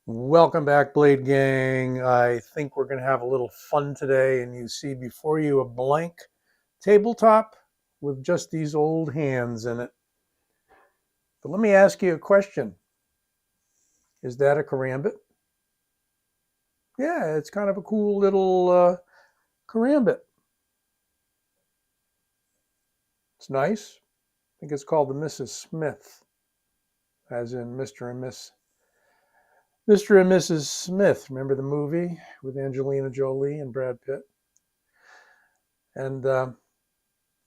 Welcome back, Blade Gang. I think we're going to have a little fun today, and you see before you a blank tabletop with just these old hands in it. But let me ask you a question. Is that a karambit? Yeah, it's kind of a cool little karambit. It's nice. I think it's called the Mrs. Smith, as in Mr. and Mrs. Smith. Remember the movie with Angelina Jolie and Brad Pitt? And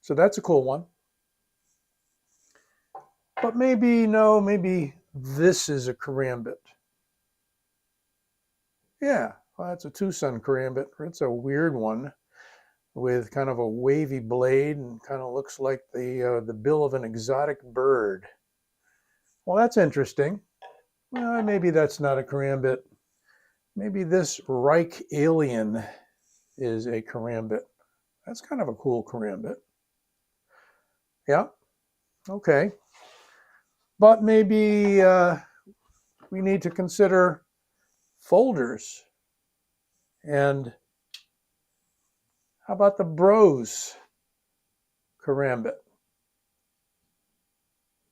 so that's a cool one. But maybe, no, maybe this is a karambit. Yeah, well, that's a Tucson karambit. It's a weird one with kind of a wavy blade and kind of looks like the bill of an exotic bird. Well, that's interesting. Well, maybe that's not a karambit. Maybe this Reich alien is a karambit. That's kind of a cool karambit. Yeah, okay. But maybe we need to consider folders. And how about the Bros karambit?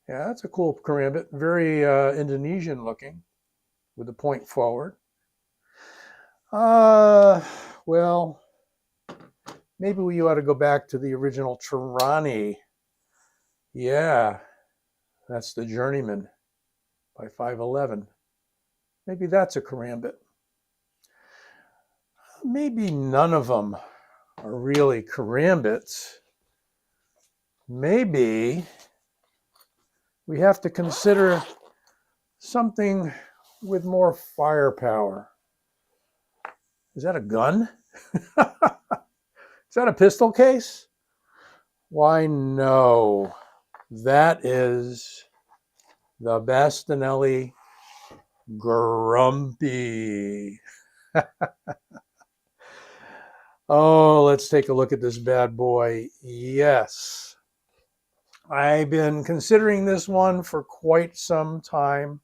Yeah, that's a cool karambit. Very Indonesian looking with the point forward. Well, maybe we ought to go back to the original Tirani. Yeah, that's the Journeyman by 511. Maybe that's a karambit. Maybe none of them are really karambits. Maybe we have to consider something with more firepower. Is that a gun? Is that a pistol case? Why, no. That is the Bastinelli Grumpy. Oh, let's take a look at this bad boy. Yes. I've been considering this one for quite some time.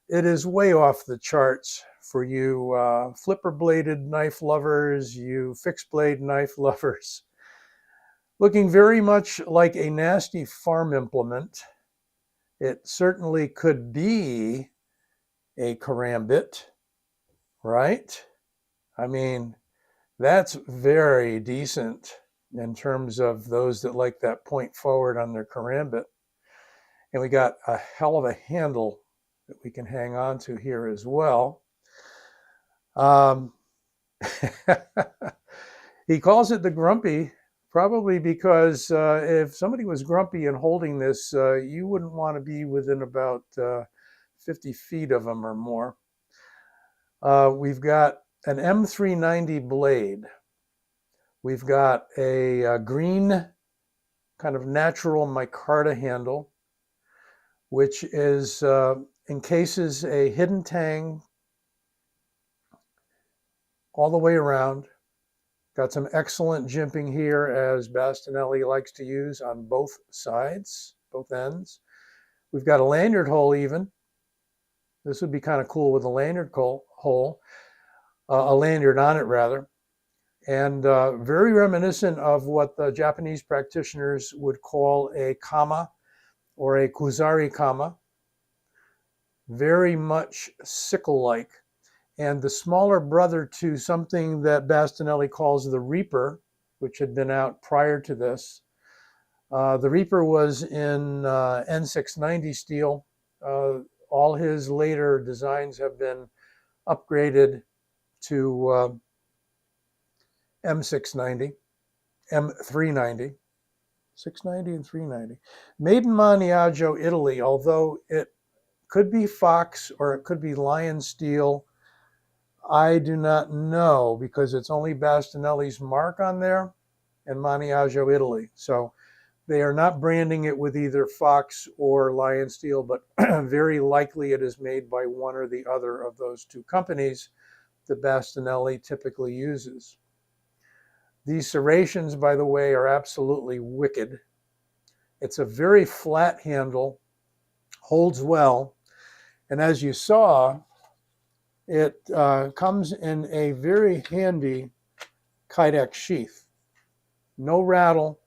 It is way off the charts for you flipper bladed knife lovers, you fixed blade knife lovers. Looking very much like a nasty farm implement. It certainly could be a karambit, right? I mean, that's very decent in terms of those that like that point forward on their karambit. And we got a hell of a handle that we can hang on to here as well. He calls it the Grumpy, probably because if somebody was grumpy and holding this, you wouldn't want to be within about 50 feet of them or more. We've got an M390 blade. We've got a green kind of natural micarta handle, which is encases a hidden tang all the way around. Got some excellent jimping here, as Bastinelli likes to use on both sides, both ends. We've got a lanyard hole even. This would be kind of cool with a lanyard hole, a lanyard on it rather. And very reminiscent of what the Japanese practitioners would call a kama or a kuzari kama. Very much sickle-like. And the smaller brother to something that Bastinelli calls the Reaper, which had been out prior to this. The Reaper was in N690 steel. All his later designs have been upgraded to M690, M390, 690 and 390. Made in Maniaggio, Italy, although it could be Fox or it could be Lion steel. I do not know because it's only Bastinelli's mark on there and Maniaggio, Italy. So they are not branding it with either Fox or Lion Steel, but very likely it is made by one or the other of those two companies that Bastinelli typically uses. These serrations, by the way, are absolutely wicked. It's a very flat handle, holds well, and as you saw, It comes in a very handy Kydex sheath. No rattle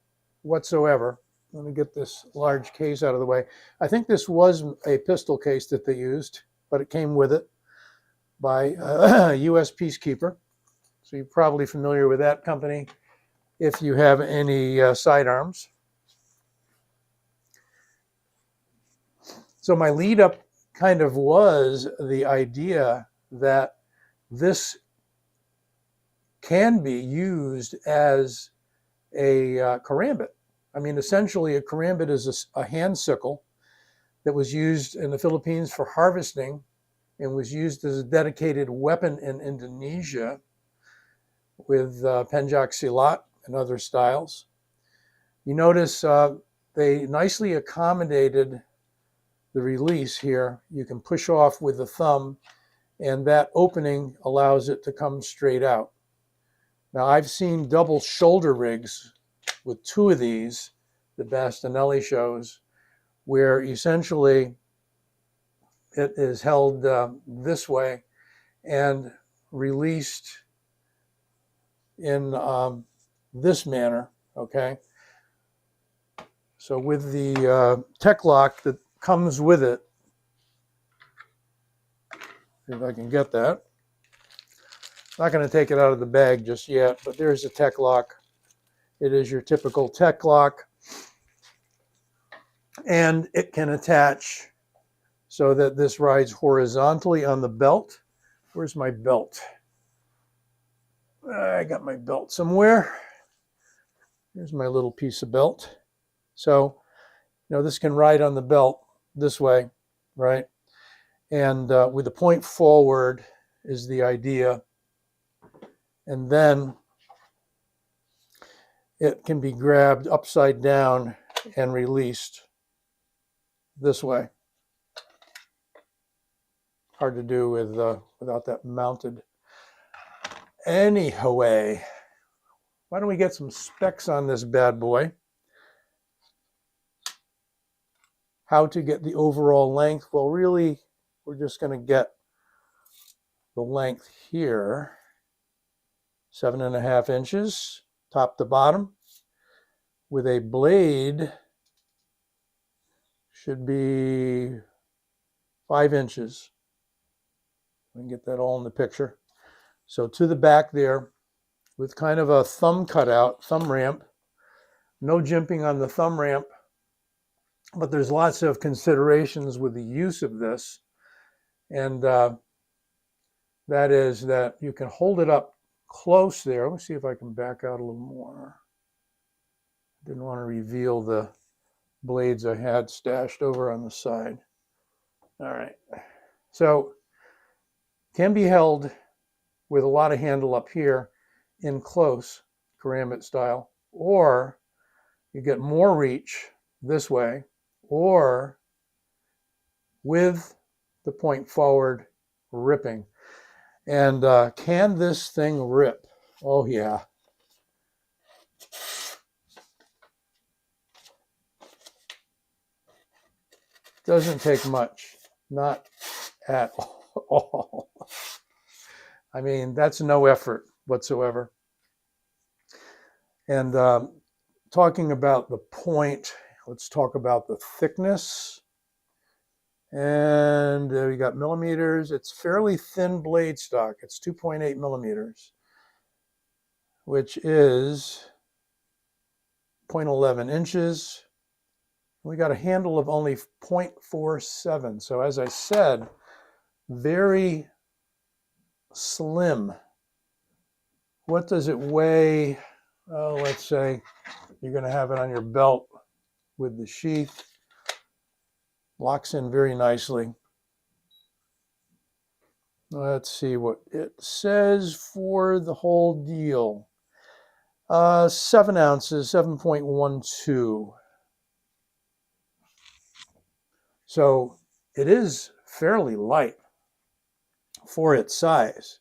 whatsoever. Let me get this large case out of the way. I think this was a pistol case that they used, but it came with it by U.S. Peacekeeper. So you're probably familiar with that company if you have any sidearms. So my lead up kind of was the idea that this can be used as a karambit. I mean, essentially a karambit is a hand sickle that was used in the Philippines for harvesting and was used as a dedicated weapon in Indonesia with penjak silat and other styles. You notice they nicely accommodated the release here. You can push off with the thumb, and that opening allows it to come straight out. Now, I've seen double shoulder rigs with two of these, the Bastinelli shows, where essentially it is held this way and released in this manner, okay? So with the tech lock that comes with it, if I can get that. Not going to take it out of the bag just yet, but there's a tech lock. It is your typical tech lock. And it can attach so that this rides horizontally on the belt. Where's my belt? I got my belt somewhere. Here's my little piece of belt. So, you know, this can ride on the belt this way, right? And with the point forward is the idea. And then it can be grabbed upside down and released this way. Hard to do with without that mounted. Anyway, why don't we get some specs on this bad boy? How to get the overall length? Well, really, we're just going to get the length here, 7.5 inches, top to bottom, with a blade should be 5 inches. I can get that all in the picture. So to the back there, with kind of a thumb cutout, thumb ramp, no jimping on the thumb ramp, but there's lots of considerations with the use of this, and that is that you can hold it up close there. Let me see if I can back out a little more. Didn't want to reveal the blades I had stashed over on the side. All right, so can be held with a lot of handle up here in close, Karambit style, or you get more reach this way, or with the point forward ripping. And can this thing rip? Oh yeah. Doesn't take much, not at all. I mean, that's no effort whatsoever. And talking about the point, let's talk about the thickness. And we got millimeters. It's fairly thin blade stock. It's 2.8 millimeters, which is 0.11 inches. We got a handle of only 0.47. So as I said, very slim. What does it weigh? Oh, let's say you're going to have it on your belt with the sheath. Locks in very nicely. Let's see what it says for the whole deal. 7 ounces, 7.12. So it is fairly light for its size,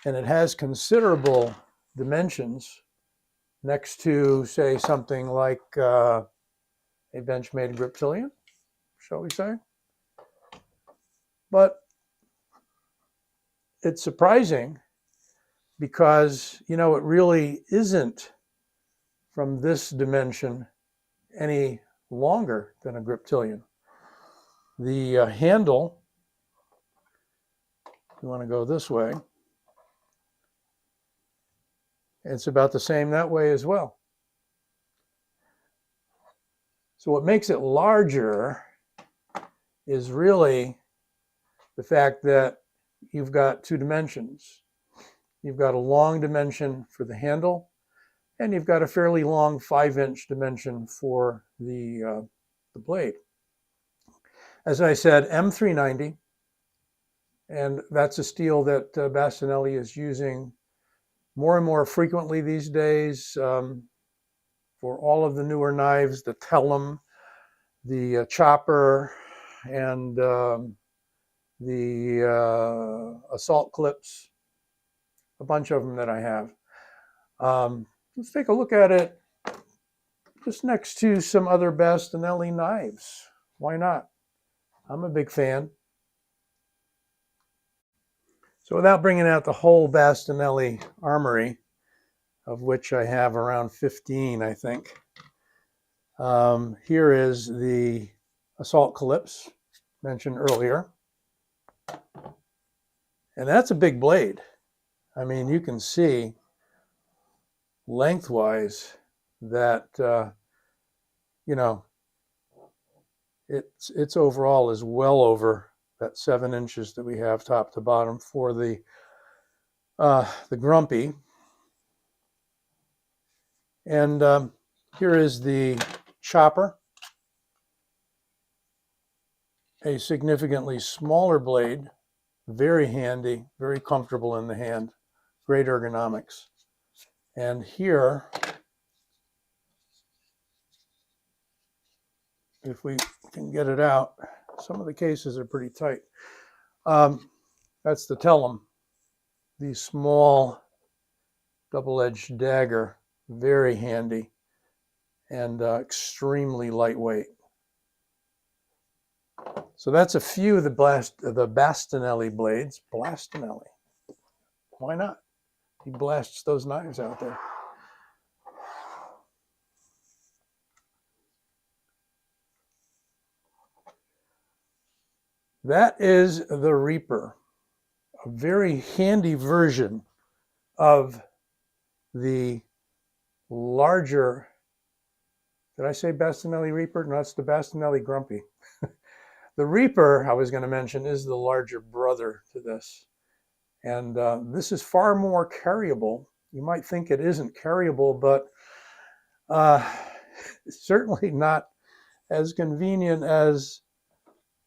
and it has considerable dimensions next to, say, something like a Benchmade Griptilian, shall we say. But it's surprising because, you know, it really isn't from this dimension any longer than a griptilian. The handle, you want to go this way, it's about the same that way as well. So what makes it larger is really the fact that you've got two dimensions. You've got a long dimension for the handle, and you've got a fairly long 5-inch dimension for the blade. As I said, M390, and that's a steel that Bastinelli is using more and more frequently these days for all of the newer knives, the Tellum, the chopper, and the assault clips, a bunch of them that I have. Let's take a look at it just next to some other Bastinelli knives. Why not? I'm a big fan. So without bringing out the whole Bastinelli armory, of which I have around 15, I think, here is the assault clips mentioned earlier. And that's a big blade. I mean, you can see lengthwise that, you know, its overall is well over that 7 inches that we have top to bottom for the Grumpy. And here is the chopper, a significantly smaller blade, very handy, very comfortable in the hand, great ergonomics. And here, if we can get it out, some of the cases are pretty tight. That's the Tellum, the small double-edged dagger, very handy and extremely lightweight. So that's a few of the Bastinelli blades. Bastinelli, why not? He blasts those knives out there. That is the Reaper, a very handy version of the larger, did I say Bastinelli Reaper? No, it's the Bastinelli Grumpy. The Reaper, I was going to mention, is the larger brother to this. And this is far more carryable. You might think it isn't carryable, but it's certainly not as convenient as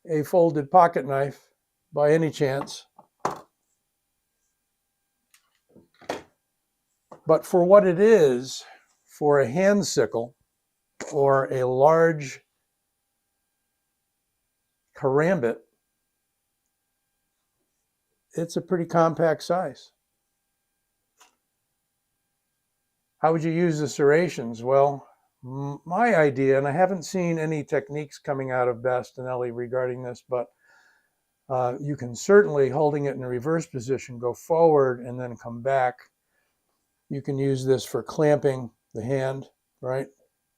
a folded pocket knife by any chance. But for what it is, for a hand sickle or a large Karambit, it's a pretty compact size. How would you use the serrations? Well, my idea, and I haven't seen any techniques coming out of Bastinelli regarding this, but you can certainly, holding it in a reverse position, go forward and then come back. You can use this for clamping the hand, right?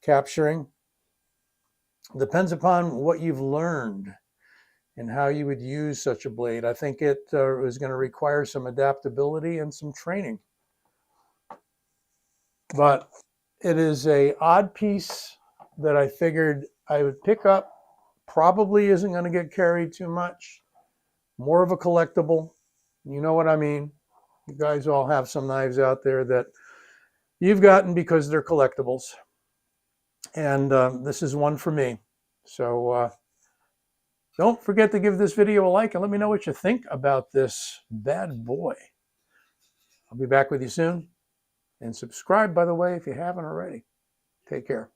Capturing. Depends upon what you've learned and how you would use such a blade. I think it is going to require some adaptability and some training. But it is an odd piece that I figured I would pick up. Probably isn't going to get carried too much. More of a collectible. You know what I mean. You guys all have some knives out there that you've gotten because they're collectibles. And this is one for me. So don't forget to give this video a like and let me know what you think about this bad boy. I'll be back with you soon. And subscribe, by the way, if you haven't already. Take care.